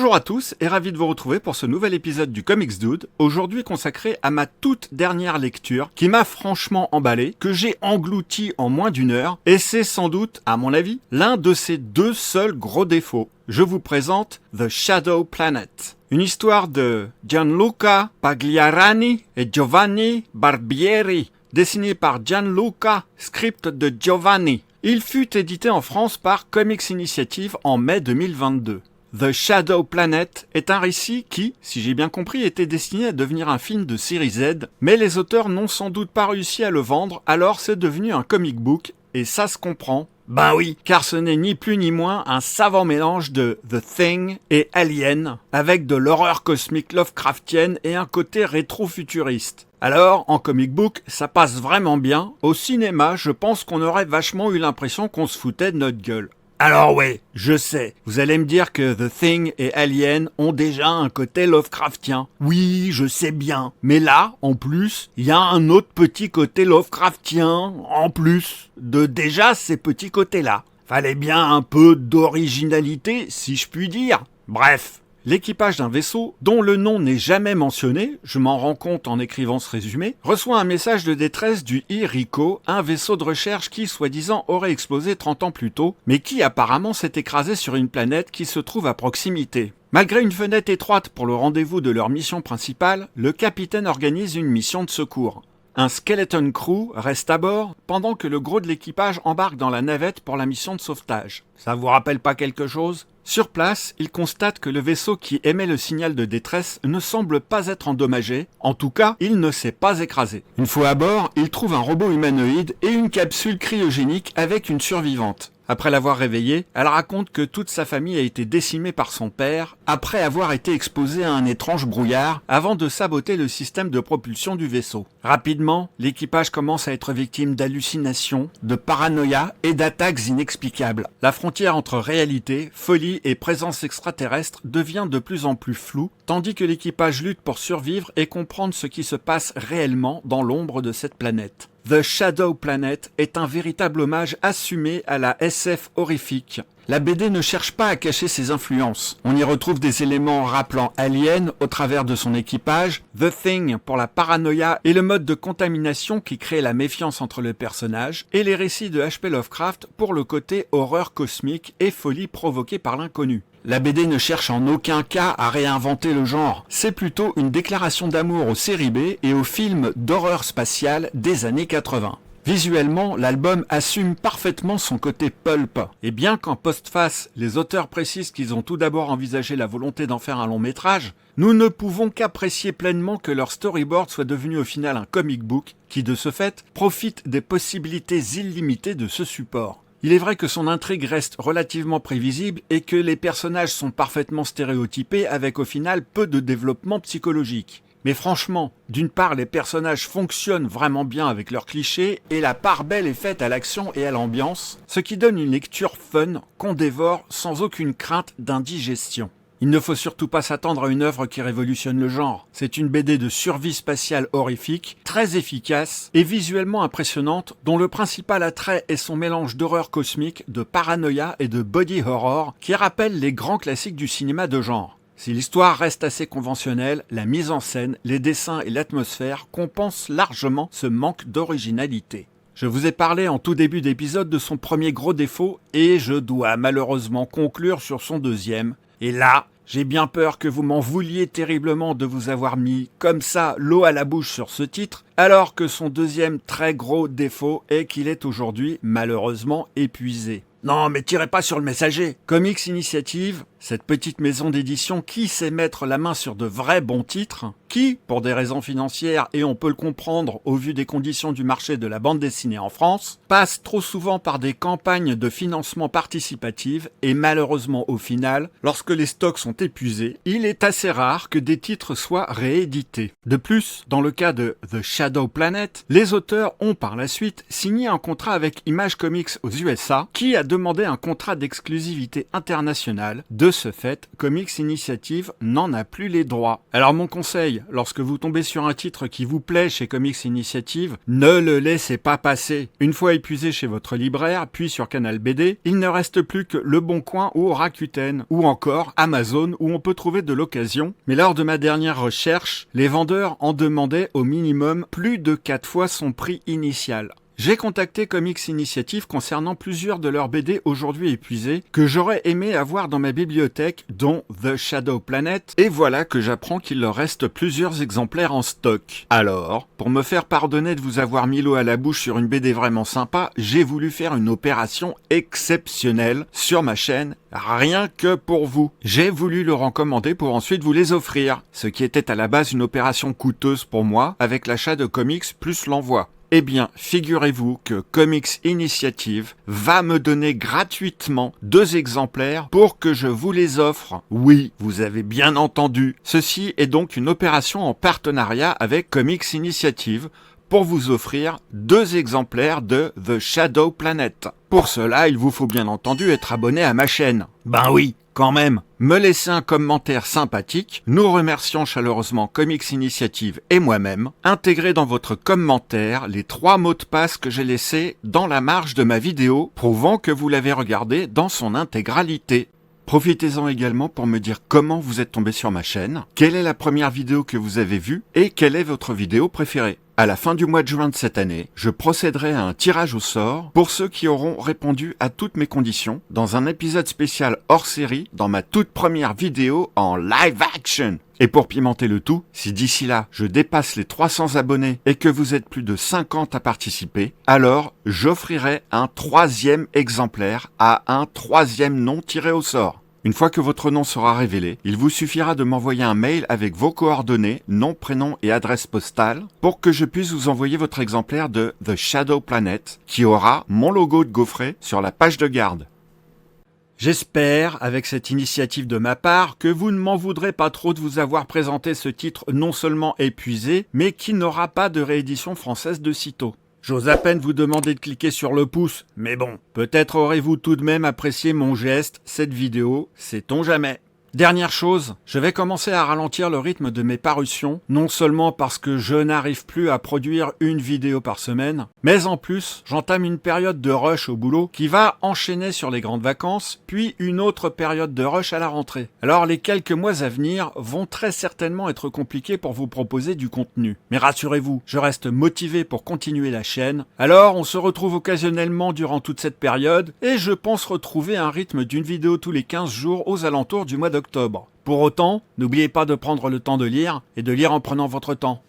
Bonjour à tous et ravi de vous retrouver pour ce nouvel épisode du Comics Dude, aujourd'hui consacré à ma toute dernière lecture qui m'a franchement emballé, que j'ai englouti en moins d'une heure, et c'est sans doute, à mon avis, l'un de ses deux seuls gros défauts. Je vous présente The Shadow Planet, une histoire de Gianluca Pagliarani et Giovanni Barbieri, dessinée par Gianluca, script de Giovanni. Il fut édité en France par Comics Initiative en mai 2022. The Shadow Planet est un récit qui, si j'ai bien compris, était destiné à devenir un film de série Z, mais les auteurs n'ont sans doute pas réussi à le vendre, alors c'est devenu un comic book, et ça se comprend. Ben oui, car ce n'est ni plus ni moins un savant mélange de The Thing et Alien, avec de l'horreur cosmique Lovecraftienne et un côté rétro-futuriste. Alors, en comic book, ça passe vraiment bien. Au cinéma, je pense qu'on aurait vachement eu l'impression qu'on se foutait de notre gueule. Alors ouais, je sais, vous allez me dire que The Thing et Alien ont déjà un côté Lovecraftien. Oui, je sais bien. Mais là, en plus, il y a un autre petit côté Lovecraftien, en plus de déjà ces petits côtés-là. Fallait bien un peu d'originalité, si je puis dire. Bref. L'équipage d'un vaisseau, dont le nom n'est jamais mentionné, je m'en rends compte en écrivant ce résumé, reçoit un message de détresse du Rico, un vaisseau de recherche qui, soi-disant, aurait explosé 30 ans plus tôt, mais qui apparemment s'est écrasé sur une planète qui se trouve à proximité. Malgré une fenêtre étroite pour le rendez-vous de leur mission principale, le capitaine organise une mission de secours. Un skeleton crew reste à bord pendant que le gros de l'équipage embarque dans la navette pour la mission de sauvetage. Ça vous rappelle pas quelque chose ? Sur place, il constate que le vaisseau qui émet le signal de détresse ne semble pas être endommagé. En tout cas, il ne s'est pas écrasé. Une fois à bord, il trouve un robot humanoïde et une capsule cryogénique avec une survivante. Après l'avoir réveillée, elle raconte que toute sa famille a été décimée par son père après avoir été exposée à un étrange brouillard avant de saboter le système de propulsion du vaisseau. Rapidement, l'équipage commence à être victime d'hallucinations, de paranoïa et d'attaques inexplicables. La frontière entre réalité, folie et présence extraterrestre devient de plus en plus floue, tandis que l'équipage lutte pour survivre et comprendre ce qui se passe réellement dans l'ombre de cette planète. The Shadow Planet est un véritable hommage assumé à la SF horrifique. La BD ne cherche pas à cacher ses influences. On y retrouve des éléments rappelant Alien au travers de son équipage, The Thing pour la paranoïa et le mode de contamination qui crée la méfiance entre les personnages, et les récits de H.P. Lovecraft pour le côté horreur cosmique et folie provoquée par l'inconnu. La BD ne cherche en aucun cas à réinventer le genre. C'est plutôt une déclaration d'amour aux séries B et aux films d'horreur spatiale des années 80. Visuellement, l'album assume parfaitement son côté pulp. Et bien qu'en postface, les auteurs précisent qu'ils ont tout d'abord envisagé la volonté d'en faire un long métrage, nous ne pouvons qu'apprécier pleinement que leur storyboard soit devenu au final un comic book qui, de ce fait, profite des possibilités illimitées de ce support. Il est vrai que son intrigue reste relativement prévisible et que les personnages sont parfaitement stéréotypés avec au final peu de développement psychologique. Mais franchement, d'une part, les personnages fonctionnent vraiment bien avec leurs clichés et la part belle est faite à l'action et à l'ambiance, ce qui donne une lecture fun qu'on dévore sans aucune crainte d'indigestion. Il ne faut surtout pas s'attendre à une œuvre qui révolutionne le genre. C'est une BD de survie spatiale horrifique, très efficace et visuellement impressionnante, dont le principal attrait est son mélange d'horreur cosmique, de paranoïa et de body horror qui rappelle les grands classiques du cinéma de genre. Si l'histoire reste assez conventionnelle, la mise en scène, les dessins et l'atmosphère compensent largement ce manque d'originalité. Je vous ai parlé en tout début d'épisode de son premier gros défaut et je dois malheureusement conclure sur son deuxième. Et là, j'ai bien peur que vous m'en vouliez terriblement de vous avoir mis comme ça l'eau à la bouche sur ce titre, alors que son deuxième très gros défaut est qu'il est aujourd'hui malheureusement épuisé. Non, mais tirez pas sur le messager. Comics Initiative, cette petite maison d'édition qui sait mettre la main sur de vrais bons titres, qui, pour des raisons financières, et on peut le comprendre au vu des conditions du marché de la bande dessinée en France, passe trop souvent par des campagnes de financement participatif et malheureusement au final, lorsque les stocks sont épuisés, il est assez rare que des titres soient réédités. De plus, dans le cas de The Shadow Shadow Planet, les auteurs ont par la suite signé un contrat avec Image Comics aux USA, qui a demandé un contrat d'exclusivité internationale. De ce fait, Comics Initiative n'en a plus les droits. Alors mon conseil, lorsque vous tombez sur un titre qui vous plaît chez Comics Initiative, ne le laissez pas passer. Une fois épuisé chez votre libraire, puis sur Canal BD, il ne reste plus que Le Bon Coin ou Rakuten, ou encore Amazon où on peut trouver de l'occasion. Mais lors de ma dernière recherche, les vendeurs en demandaient au minimum plus de 4 fois son prix initial. J'ai contacté Comics Initiative concernant plusieurs de leurs BD aujourd'hui épuisés que j'aurais aimé avoir dans ma bibliothèque, dont The Shadow Planet, et voilà que j'apprends qu'il leur reste plusieurs exemplaires en stock. Alors, pour me faire pardonner de vous avoir mis l'eau à la bouche sur une BD vraiment sympa, j'ai voulu faire une opération exceptionnelle sur ma chaîne, rien que pour vous. J'ai voulu leur en commander pour ensuite vous les offrir, ce qui était à la base une opération coûteuse pour moi, avec l'achat de comics plus l'envoi. Eh bien, figurez-vous que Comics Initiative va me donner gratuitement 2 exemplaires pour que je vous les offre. Oui, vous avez bien entendu. Ceci est donc une opération en partenariat avec Comics Initiative pour vous offrir 2 exemplaires de The Shadow Planet. Pour cela, il vous faut bien entendu être abonné à ma chaîne. Ben oui, quand même. Me laisser un commentaire sympathique, nous remercions chaleureusement Comics Initiative et moi-même. Intégrez dans votre commentaire les 3 mots de passe que j'ai laissés dans la marge de ma vidéo, prouvant que vous l'avez regardé dans son intégralité. Profitez-en également pour me dire comment vous êtes tombé sur ma chaîne, quelle est la première vidéo que vous avez vue et quelle est votre vidéo préférée. À la fin du mois de juin de cette année, je procéderai à un tirage au sort pour ceux qui auront répondu à toutes mes conditions dans un épisode spécial hors série dans ma toute première vidéo en live action. Et pour pimenter le tout, si d'ici là je dépasse les 300 abonnés et que vous êtes plus de 50 à participer, alors j'offrirai un 3e exemplaire à un 3e nom tiré au sort. Une fois que votre nom sera révélé, il vous suffira de m'envoyer un mail avec vos coordonnées, nom, prénom et adresse postale pour que je puisse vous envoyer votre exemplaire de The Shadow Planet qui aura mon logo de gaufret sur la page de garde. J'espère, avec cette initiative de ma part, que vous ne m'en voudrez pas trop de vous avoir présenté ce titre non seulement épuisé, mais qui n'aura pas de réédition française de sitôt. J'ose à peine vous demander de cliquer sur le pouce, mais bon, peut-être aurez-vous tout de même apprécié mon geste, cette vidéo, sait-on jamais. Dernière chose, je vais commencer à ralentir le rythme de mes parutions, non seulement parce que je n'arrive plus à produire une vidéo par semaine, mais en plus, j'entame une période de rush au boulot qui va enchaîner sur les grandes vacances, puis une autre période de rush à la rentrée. Alors les quelques mois à venir vont très certainement être compliqués pour vous proposer du contenu. Mais rassurez-vous, je reste motivé pour continuer la chaîne, alors on se retrouve occasionnellement durant toute cette période, et je pense retrouver un rythme d'une vidéo tous les 15 jours aux alentours du mois d'octobre. Pour autant, n'oubliez pas de prendre le temps de lire et de lire en prenant votre temps.